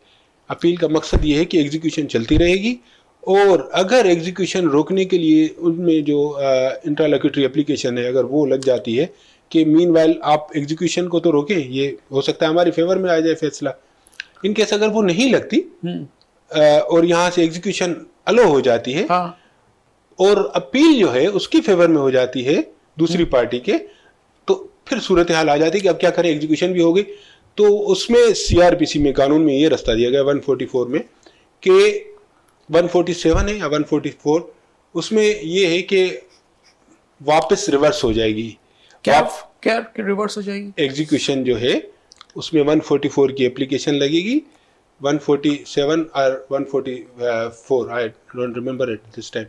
अपील का मकसद ये है कि एग्जीक्यूशन चलती रहेगी, और अगर एग्जीक्यूशन रोकने के लिए उनमें जो इंटरलोक्यूटरी एप्लीकेशन है, अगर वो लग जाती है कि मीनवाइल आप एग्जीक्यूशन को तो रोकें, ये हो सकता है हमारी फेवर में आ जाए फैसला। इन केस अगर वो नहीं लगती और यहाँ से एग्जीक्यूशन अलो हो जाती है, हाँ, और अपील जो है उसकी फेवर में हो जाती है दूसरी पार्टी के, तो फिर सूरत हाल आ जाती है कि अब क्या करें, एग्जीक्यूशन भी हो गई। तो उसमें सीआरपीसी में, कानून में ये रास्ता दिया गया 144 में कि 147 है या 144, उसमें ये है कि वापस रिवर्स हो जाएगी। क्या रिवर्स हो जाएगी? एग्जीक्यूशन जो है उसमें 144 की एप्लीकेशन लगेगी, 147 और 144, I don't remember it this time.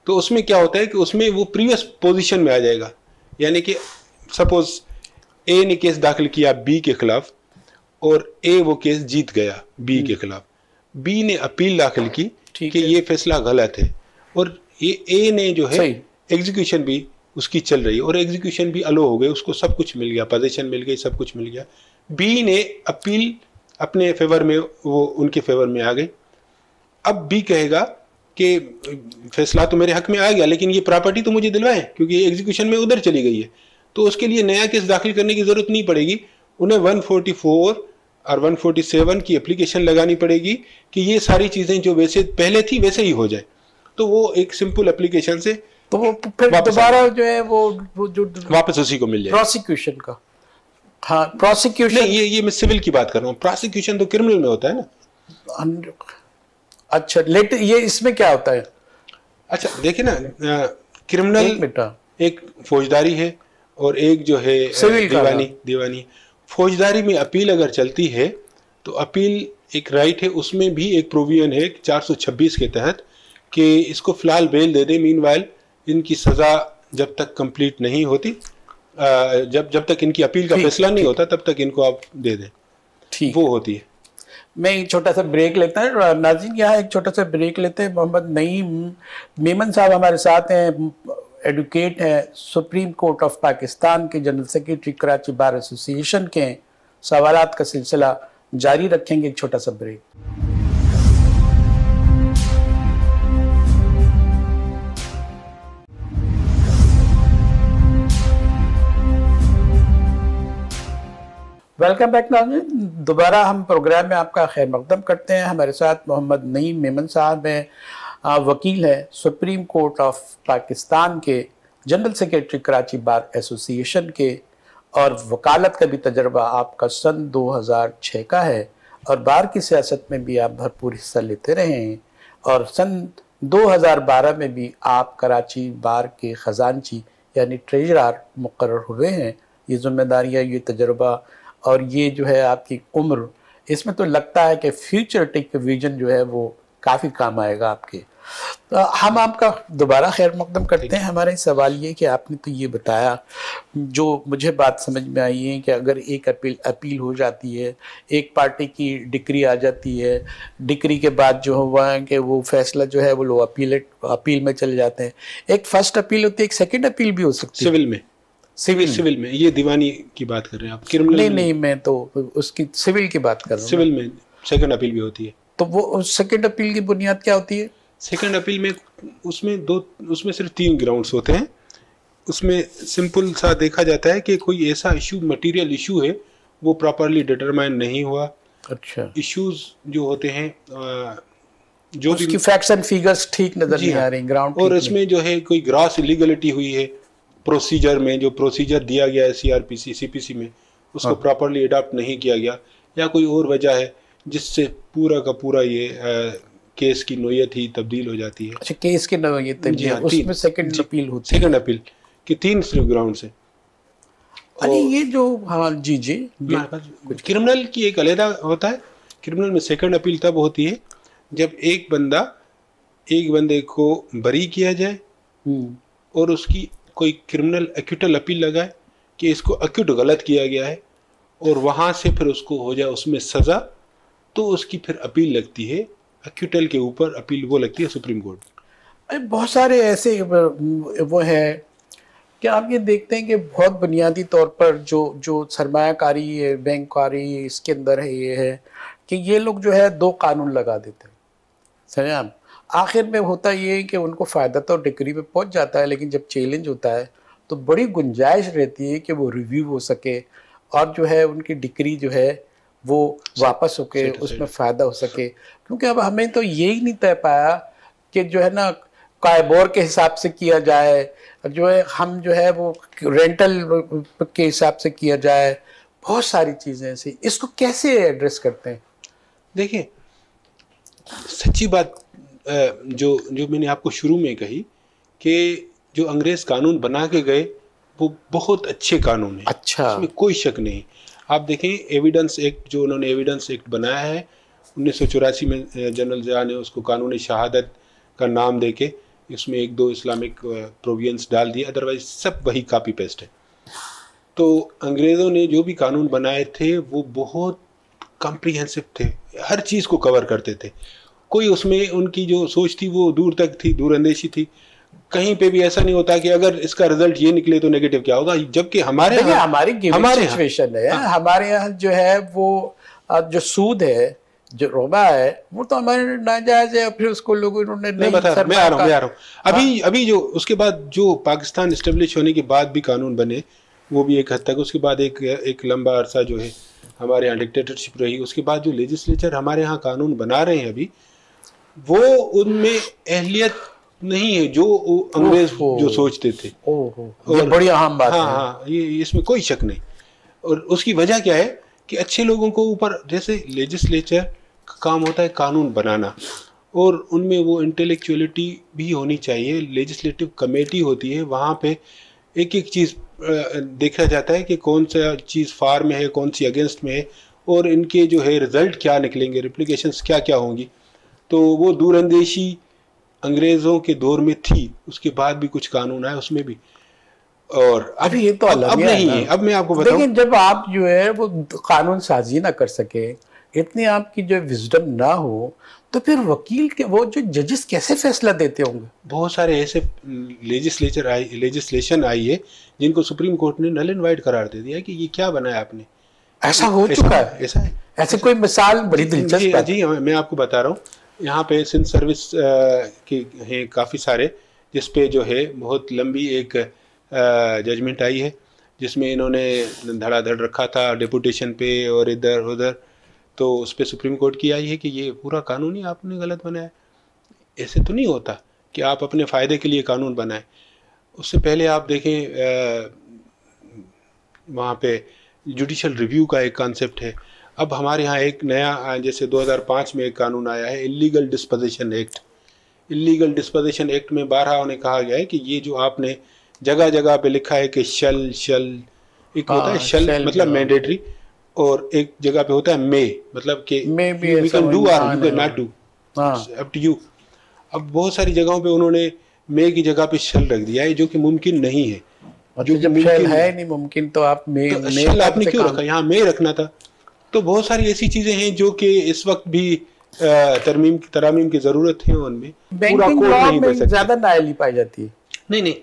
तो उसमें क्या होता है कि उसमें वो प्रीवियस पोजीशन में आ जाएगा। यानी कि सपोज ए ने केस दाखिल किया बी के खिलाफ, और ए वो केस जीत गया बी के खिलाफ। बी ने अपील दाखिल की कि ये फैसला गलत है, और ये ए ने जो है एग्जीक्यूशन भी उसकी चल रही है, और एग्जीक्यूशन भी अलो हो गए, उसको सब कुछ मिल गया, पोजीशन मिल गई, सब कुछ मिल गया। बी ने अपील अपने फेवर में, वो उनके फेवर में आ गई। अब बी कहेगा कि फैसला तो मेरे हक में आ गया, लेकिन ये प्रॉपर्टी तो मुझे दिलवाएं, क्योंकि एग्जीक्यूशन में उधर चली गई है, तो उसके लिए नया केस दाखिल करने की जरूरत नहीं पड़ेगी। उन्हें 144 और 147 की एप्लीकेशन लगानी पड़ेगी कि ये सारी चीजें जो वैसे पहले थी वैसे ही हो जाए। तो वो एक सिंपल एप्लीकेशन से तो वो फिर दोबारा जो है वो जो वापस उसी को मिल जाए प्रोसिक्यूशन का। हाँ, प्रोसिक्यूशन नहीं, ये मैं सिविल की बात कर रहा हूँ, प्रोसिक्यूशन तो क्रिमिनल में होता है ना। अच्छा, लेट ये इसमें क्या होता है? अच्छा देखिए ना, क्रिमिनल एक फौजदारी है और एक जो है दीवानी। फौजदारी में अपील अगर चलती है तो अपील एक राइट है, उसमें भी एक प्रोविजन है 426 के तहत कि इसको फिलहाल बेल दे दे, मीनवाइल इनकी सजा जब तक कंप्लीट नहीं होती, जब तक इनकी अपील का फैसला नहीं होता तब तक इनको आप दे दें। ठीक, वो होती है। मैं एक छोटा सा ब्रेक लेता है नाज़रीन, यहाँ एक छोटा सा ब्रेक लेते हैं। मोहम्मद नईम मेमन साहब हमारे साथ हैं, एडवोकेट हैं, सुप्रीम कोर्ट ऑफ पाकिस्तान के general secretary, Karachi bar association के। सवालात का सिलसिला जारी रखेंगे, एक छोटा सा ब्रेक। वेलकम बैक नाज़रीन, दोबारा हम प्रोग्राम में आपका खैर मकदम करते हैं। हमारे साथ मोहम्मद नईम मेमन साहब हैं, वकील हैं, सुप्रीम कोर्ट ऑफ पाकिस्तान के, general secretary Karachi bar association के, और वकालत का भी तजर्बा आपका सन 2006 का है, और बार की सियासत में भी आप भरपूर हिस्सा लेते रहे हैं, और सन 2012 में भी आप कराची बार के ख़जानची यानी ट्रेजरर मुकर्रर हुए हैं। ये जिम्मेदारियाँ, ये तजर्बा और ये जो है आपकी उम्र, इसमें तो लगता है कि फ्यूचर टेक विजन जो है वो काफ़ी काम आएगा आपके। तो हम आपका दोबारा खैर मकदम करते हैं। हमारा सवाल ये कि आपने तो ये बताया, जो मुझे बात समझ में आई है कि अगर एक अपील हो जाती है, एक पार्टी की डिक्री आ जाती है, डिक्री के बाद जो हुआ है कि वो फैसला जो है वो लोग अपील में चले जाते हैं। एक फर्स्ट अपील होती है, एक सेकेंड अपील भी हो सकती है। सिविल में सिविल में ये दीवानी की बात कर रहे हैं आप, क्रिमिनल नहीं, मैं तो उसकी सिविल की बात कर रहा हूँ। सिविल में सेकंड अपील भी होती है। तो वो सेकंड अपील की बुनियाद क्या होती है? सेकंड अपील में उसमें सिर्फ 3 ग्राउंड्स होते हैं। उसमें सिंपल सा देखा जाता है कि कोई ऐसा इशू, मटेरियल इशू है, वो प्रॉपरली डिटरमाइन नहीं हुआ। अच्छा, इश्यूज जो होते हैं जो उसकी फैक्ट्स एंड फिगर्स ठीक नजर नहीं आ रही ग्राउंड, और इसमें जो है कोई ग्रॉस इलीगलिटी हुई है, प्रोसीजर में जो प्रोसीजर दिया गया है सीआरपीसी सीपीसी में, उसको प्रॉपरली अडॉप्ट नहीं किया गया, या कोई और वजह है जिससे पूरा का पूरा ये केस की नोयत ही तब्दील हो जाती है। अच्छा, केस की नोयत तब्दील, उसमें सेकंड अपील होती है। सेकंड अपील की 3 सिर्फ ग्राउंड से। अरे ये जो, हाँ जी क्रिमिनल की एक अलग होता है। क्रिमिनल में सेकंड अपील तब होती है जब एक बंदे को बरी किया जाए और उसकी कोई क्रिमिनल एक्यूटल अपील लगाए कि इसको एक्यूट गलत किया गया है, और वहाँ से फिर उसको हो जाए उसमें सज़ा, तो उसकी फिर अपील लगती है। एक्यूटल के ऊपर अपील वो लगती है सुप्रीम कोर्ट। अरे बहुत सारे ऐसे वो है कि आप ये देखते हैं कि बहुत बुनियादी तौर पर जो सरमायाकारी है, बैंककारी इसके अंदर है, ये है कि ये लोग जो है 2 कानून लगा देते हैं। समझे आप? आखिर में होता ये है कि उनको फ़ायदा तो डिग्री पे पहुंच जाता है, लेकिन जब चैलेंज होता है तो बड़ी गुंजाइश रहती है कि वो रिव्यू हो सके और जो है उनकी डिग्री जो है वो वापस होके उसमें फ़ायदा हो सके। क्योंकि अब हमें तो यही नहीं तय पाया कि जो है ना कायबोर के हिसाब से किया जाए, जो है हम जो है वो रेंटल के हिसाब से किया जाए, बहुत सारी चीज़ें ऐसी। इसको कैसे एड्रेस करते हैं? देखिए, सच्ची बात जो मैंने आपको शुरू में कही कि जो अंग्रेज कानून बना के गए वो बहुत अच्छे कानून है। अच्छा, इसमें कोई शक नहीं। आप देखें एविडेंस एक्ट, जो उन्होंने एविडेंस एक्ट बनाया है 1984 में, जनरल ज़िया ने उसको कानून शहादत का नाम देके इसमें 1-2 इस्लामिक प्रोविजंस डाल दिए, अदरवाइज सब वही कॉपी पेस्ट है। तो अंग्रेज़ों ने जो भी कानून बनाए थे वो बहुत कॉम्प्रिहेंसिव थे, हर चीज़ को कवर करते थे। कोई उसमें उनकी जो सोच थी वो दूर तक थी, दूरअंदेशी थी। कहीं पे भी ऐसा नहीं होता कि अगर इसका रिजल्ट ये निकले तो नेगेटिव क्या होगा, जबकि हमारे सिचुएशन है। हमारे यहाँ जो है वो जो सूद है जो रोबा है वो तो हमारे नाजायज है, फिर उसको लोगों ने मैं आ रहा हूँ अभी जो उसके बाद जो पाकिस्तान एस्टेब्लिश होने के बाद भी कानून बने, वो भी एक हद तक, उसके बाद एक लंबा अरसा जो है हमारे यहाँ डिक्टेटरशिप रही, उसके बाद जो लेजिस्लेचर हमारे यहाँ कानून बना रहे हैं अभी, वो उनमें अहलियत नहीं है जो अंग्रेज जो सोचते थे। और बड़ी अहम बात है। हाँ, ये इसमें कोई शक नहीं। और उसकी वजह क्या है कि अच्छे लोगों को ऊपर, जैसे लेजिस्लेचर का काम होता है कानून बनाना, और उनमें वो इंटेलेक्चुअलिटी भी होनी चाहिए। लेजिस्लेटिव कमेटी होती है, वहाँ पे एक एक चीज़ देखा जाता है कि कौन सा चीज़ फार में है, कौन सी अगेंस्ट में है, और इनके जो है रिजल्ट क्या निकलेंगे, रिप्लिकेशंस क्या क्या होंगी। तो वो दूरअंदेशी अंग्रेज़ों के दौर में थी, उसके बाद भी कुछ कानून आए उसमें भी, और अभी ये तो अब नहीं है। अब मैं आपको बताऊं, लेकिन जब आप जो है वो कानून साजी ना कर सके, इतनी आपकी जो विजडम ना हो, तो फिर वकील के वो जो जजेस कैसे फैसला देते होंगे? बहुत सारे ऐसे लेजिस्लेशन आई है जिनको सुप्रीम कोर्ट ने नल एंड वाइड करार दे दिया कि ये क्या बनाया आपने। ऐसा हो चुका है? ऐसा है, ऐसे कोई मिसाल बड़ी दिलचस्प है? जी मैं आपको बता रहा हूँ, यहाँ पे सिंध सर्विस के हैं काफ़ी सारे, जिसपे जो है बहुत लंबी एक जजमेंट आई है, जिसमें इन्होंने धड़ाधड़ रखा था डेपुटेशन पे और इधर उधर। तो उस पर सुप्रीम कोर्ट की आई है कि ये पूरा कानून ही आपने गलत बनाया। ऐसे तो नहीं होता कि आप अपने फ़ायदे के लिए कानून बनाएं। उससे पहले आप देखें वहाँ पे जुडिशल रिव्यू का एक कॉन्सेप्ट है। अब हमारे यहाँ एक नया, जैसे 2005 में एक कानून आया है, illegal disposition act. Illegal disposition act में 12 ने कहा गया है कि ये जो आपने जगह जगह पे लिखा है कि शल एक होता है शल मतलब मैंडेटरी, और एक जगह पे होता है मे, मतलब कि वी कैन डू और you can not do, up to you. अब बहुत सारी जगहों पे उन्होंने मे की जगह पे शल रख दिया है, जो कि मुमकिन नहीं है। जो जब शल है नहीं मुमकिन, तो आप मे, तो शल आपने क्यों रखा? यहाँ मे रखना था। तो बहुत सारी ऐसी चीजें हैं जो कि इस वक्त भी तरामीम की जरूरत है उनमें। पूरा कोड नहीं कर सकते, ज्यादा नाइली पाई जाती है। नहीं,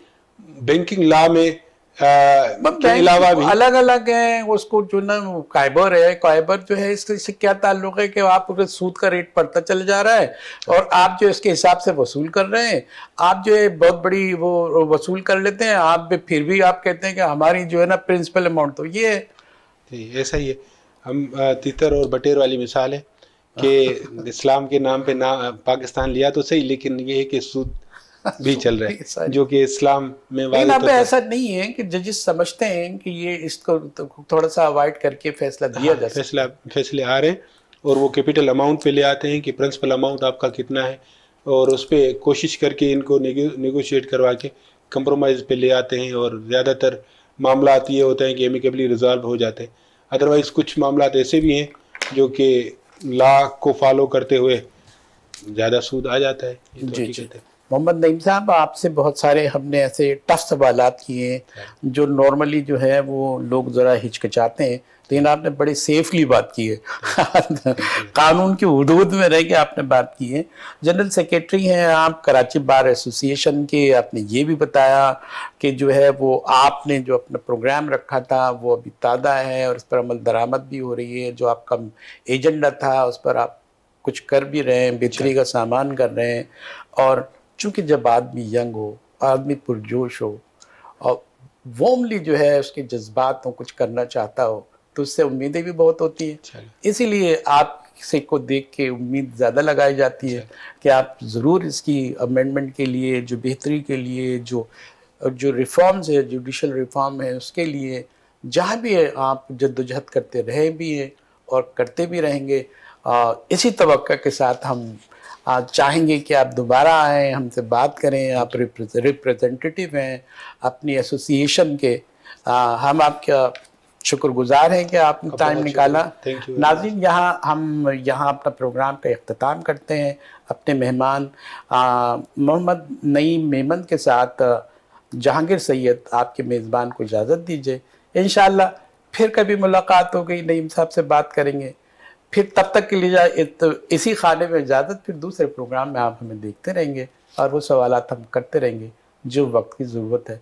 बैंकिंग लॉ में के अलावा भी अलग अलग है। उसको जो ना काइबर है, काइबर जो है इससे क्या ताल्लुक है कि आप सूद का रेट बढ़ता चल जा रहा है और आप जो इसके हिसाब से वसूल कर रहे हैं, आप जो है बहुत बड़ी वो वसूल कर लेते हैं, आप फिर भी आप कहते हैं कि हमारी जो है ना प्रिंसिपल अमाउंट तो ये है। ऐसा ही है। हम तितर और बटेर वाली मिसाल है कि इस्लाम के नाम पे ना पाकिस्तान लिया तो सही, लेकिन ये है कि सूद भी चल रहा है जो कि इस्लाम में। लेकिन अब ऐसा नहीं है कि जजेस समझते हैं कि ये इसको थोड़ा सा अवॉइड करके फैसला दिया जा सकता। फैसले आ रहे हैं और वो कैपिटल अमाउंट पे ले आते हैं कि प्रिंसिपल अमाउंट आपका कितना है, और उस पर कोशिश करके इनको नेगोशिएट करवा के कंप्रोमाइज़ पे ले आते हैं। और ज़्यादातर मामला ये होते हैं कि एमिकेबली रिजॉल्व हो जाते हैं। अदरवाइज़ कुछ मामला ऐसे भी हैं जो कि लॉ को फॉलो करते हुए ज़्यादा सूद आ जाता है। जी। मोहम्मद नईम साहब, आपसे बहुत सारे हमने ऐसे टफ सवालात किए हैं जो नॉर्मली जो है वो लोग ज़रा हिचकिचाते हैं, लेकिन आपने बड़ी सेफली बात की है कानून की हुदूद में रह के आपने बात की है। जनरल सेक्रेटरी हैं आप कराची बार एसोसिएशन के। आपने ये भी बताया कि जो है वो आपने जो अपना प्रोग्राम रखा था वो अभी ताज़ा है और उस पर अमल दरामद भी हो रही है। जो आपका एजेंडा था उस पर आप कुछ कर भी रहे हैं, बेहतरी का सामान कर रहे हैं। और चूँकि जब आदमी यंग हो, आदमी पुरजोश हो और वॉर्मली जो है उसके जज्बात हो, कुछ करना चाहता हो, तो उससे उम्मीदें भी बहुत होती हैं। इसीलिए आपसे को देख के उम्मीद ज़्यादा लगाई जाती है कि आप ज़रूर इसकी अमेंडमेंट के लिए, जो बेहतरी के लिए, जो रिफॉर्म्स है, जुडिशल रिफॉर्म है, उसके लिए जहाँ भी है आप जद्दोजहद करते रहे भी हैं और करते भी रहेंगे। इसी तवक्का के साथ हम चाहेंगे कि आप दोबारा आएँ, हमसे बात करें। आप रिप्रेजेंटेटिव हैं अपनी एसोसिएशन के। हम आपका शुक्रगुजार हैं कि आपने टाइम निकाला। नाज़रीन, हम यहाँ अपना प्रोग्राम का इख्तिताम करते हैं अपने मेहमान मोहम्मद नईम मेमन के साथ। जहांगीर सैयद आपके मेज़बान को इजाज़त दीजिए। इंशाअल्लाह फिर कभी मुलाकात हो गई, नईम साहब से बात करेंगे। फिर तब तक के लिए इसी खाने में इजाज़त। फिर दूसरे प्रोग्राम में आप हमें देखते रहेंगे और वो सवालात हम करते रहेंगे जो वक्त की ज़रूरत है।